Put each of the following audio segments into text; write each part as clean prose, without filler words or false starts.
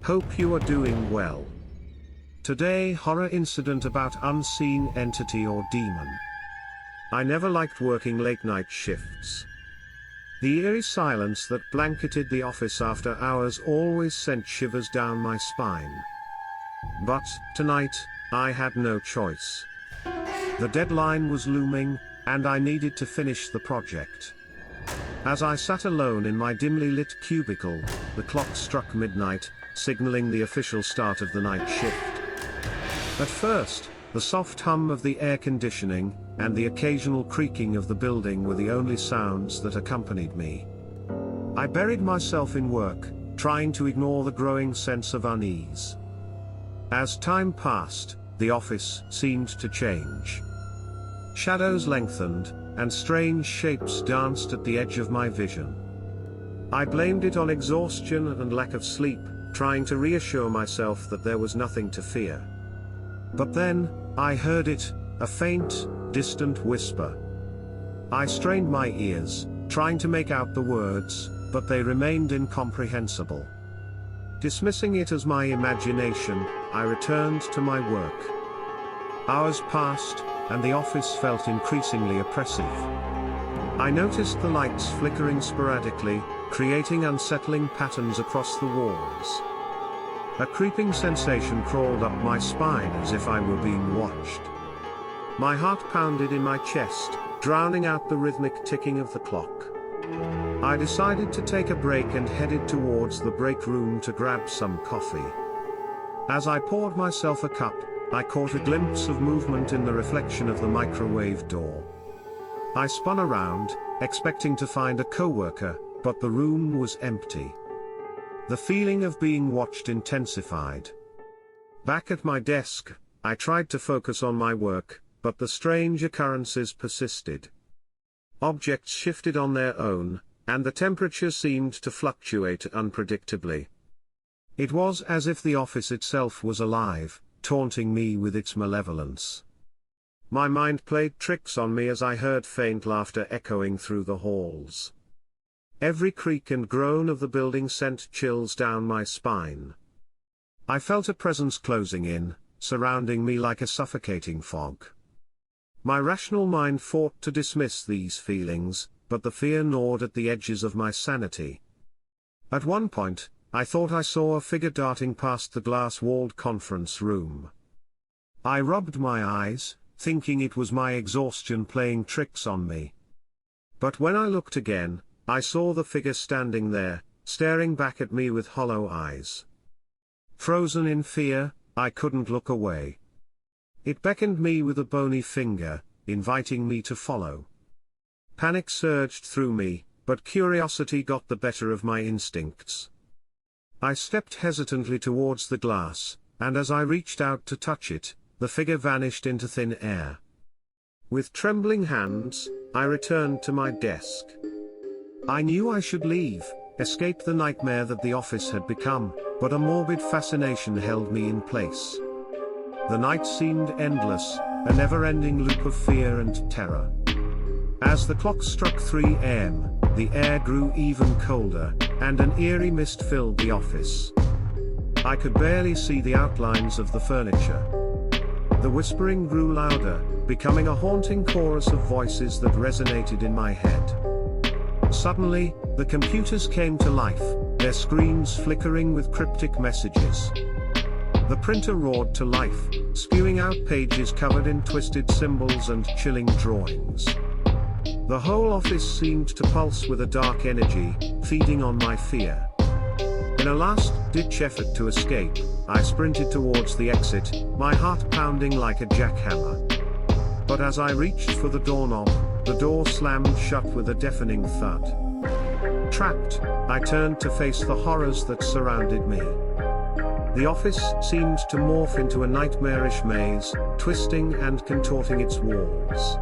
Hope you are doing well. Today, horror incident about unseen entity or demon. I never liked working late night shifts. The eerie silence that blanketed the office after hours always sent shivers down my spine. But, tonight, I had no choice. The deadline was looming, and I needed to finish the project. As I sat alone in my dimly lit cubicle, the clock struck midnight, signaling the official start of the night shift. At first, the soft hum of the air conditioning, and the occasional creaking of the building were the only sounds that accompanied me. I buried myself in work, trying to ignore the growing sense of unease. As time passed, the office seemed to change. Shadows lengthened, and strange shapes danced at the edge of my vision. I blamed it on exhaustion and lack of sleep, trying to reassure myself that there was nothing to fear. But then, I heard it, a faint, distant whisper. I strained my ears, trying to make out the words, but they remained incomprehensible. Dismissing it as my imagination, I returned to my work. Hours passed, and the office felt increasingly oppressive. I noticed the lights flickering sporadically, creating unsettling patterns across the walls. A creeping sensation crawled up my spine as if I were being watched. My heart pounded in my chest, drowning out the rhythmic ticking of the clock. I decided to take a break and headed towards the break room to grab some coffee. As I poured myself a cup, I caught a glimpse of movement in the reflection of the microwave door. I spun around, expecting to find a coworker, but the room was empty. The feeling of being watched intensified. Back at my desk, I tried to focus on my work, but the strange occurrences persisted. Objects shifted on their own, and the temperature seemed to fluctuate unpredictably. It was as if the office itself was alive, taunting me with its malevolence. My mind played tricks on me as I heard faint laughter echoing through the halls. Every creak and groan of the building sent chills down my spine. I felt a presence closing in, surrounding me like a suffocating fog. My rational mind fought to dismiss these feelings, but the fear gnawed at the edges of my sanity. At one point, I thought I saw a figure darting past the glass-walled conference room. I rubbed my eyes, thinking it was my exhaustion playing tricks on me. But when I looked again, I saw the figure standing there, staring back at me with hollow eyes. Frozen in fear, I couldn't look away. It beckoned me with a bony finger, inviting me to follow. Panic surged through me, but curiosity got the better of my instincts. I stepped hesitantly towards the glass, and as I reached out to touch it, the figure vanished into thin air. With trembling hands, I returned to my desk. I knew I should leave, escape the nightmare that the office had become, but a morbid fascination held me in place. The night seemed endless, a never-ending loop of fear and terror. As the clock struck 3 a.m., the air grew even colder, and an eerie mist filled the office. I could barely see the outlines of the furniture. The whispering grew louder, becoming a haunting chorus of voices that resonated in my head. Suddenly, the computers came to life, their screens flickering with cryptic messages. The printer roared to life, spewing out pages covered in twisted symbols and chilling drawings. The whole office seemed to pulse with a dark energy, feeding on my fear. In a last-ditch effort to escape, I sprinted towards the exit, my heart pounding like a jackhammer. But as I reached for the doorknob, the door slammed shut with a deafening thud. Trapped, I turned to face the horrors that surrounded me. The office seemed to morph into a nightmarish maze, twisting and contorting its walls.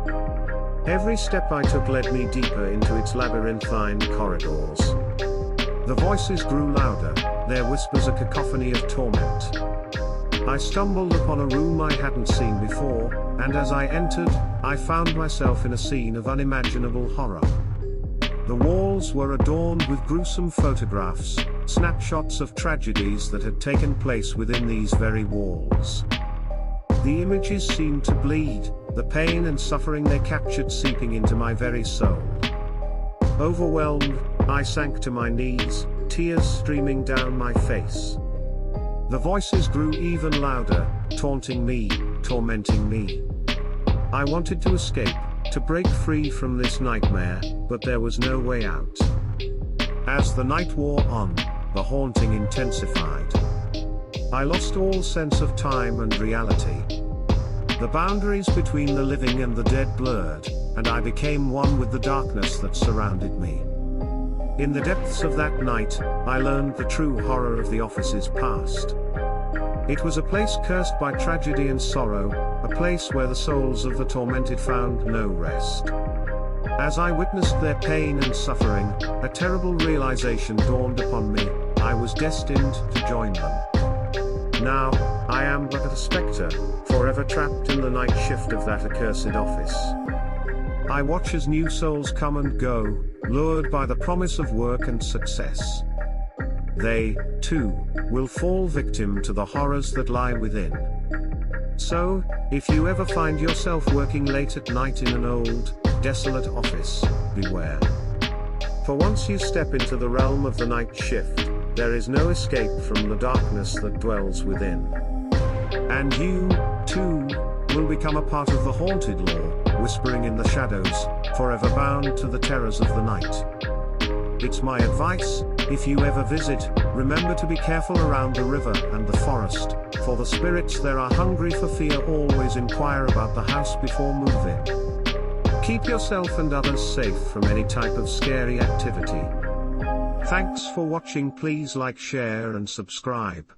Every step I took led me deeper into its labyrinthine corridors. The voices grew louder, their whispers a cacophony of torment. I stumbled upon a room I hadn't seen before, and as I entered, I found myself in a scene of unimaginable horror. The walls were adorned with gruesome photographs, snapshots of tragedies that had taken place within these very walls. The images seemed to bleed, the pain and suffering they captured seeping into my very soul. Overwhelmed, I sank to my knees, tears streaming down my face. The voices grew even louder, taunting me, tormenting me. I wanted to escape, to break free from this nightmare, but there was no way out. As the night wore on, the haunting intensified. I lost all sense of time and reality. The boundaries between the living and the dead blurred, and I became one with the darkness that surrounded me. In the depths of that night, I learned the true horror of the office's past. It was a place cursed by tragedy and sorrow, a place where the souls of the tormented found no rest. As I witnessed their pain and suffering, a terrible realization dawned upon me: I was destined to join them. Now, I am but a spectre, forever trapped in the night shift of that accursed office. I watch as new souls come and go, lured by the promise of work and success. They, too, will fall victim to the horrors that lie within. So, if you ever find yourself working late at night in an old, desolate office, beware. For once you step into the realm of the night shift, there is no escape from the darkness that dwells within. And you, too, will become a part of the haunted lore, whispering in the shadows, forever bound to the terrors of the night. It's my advice: if you ever visit, remember to be careful around the river and the forest, for the spirits there are hungry for fear. Always inquire about the house before moving. Keep yourself and others safe from any type of scary activity. Thanks for watching. Please like, share and subscribe.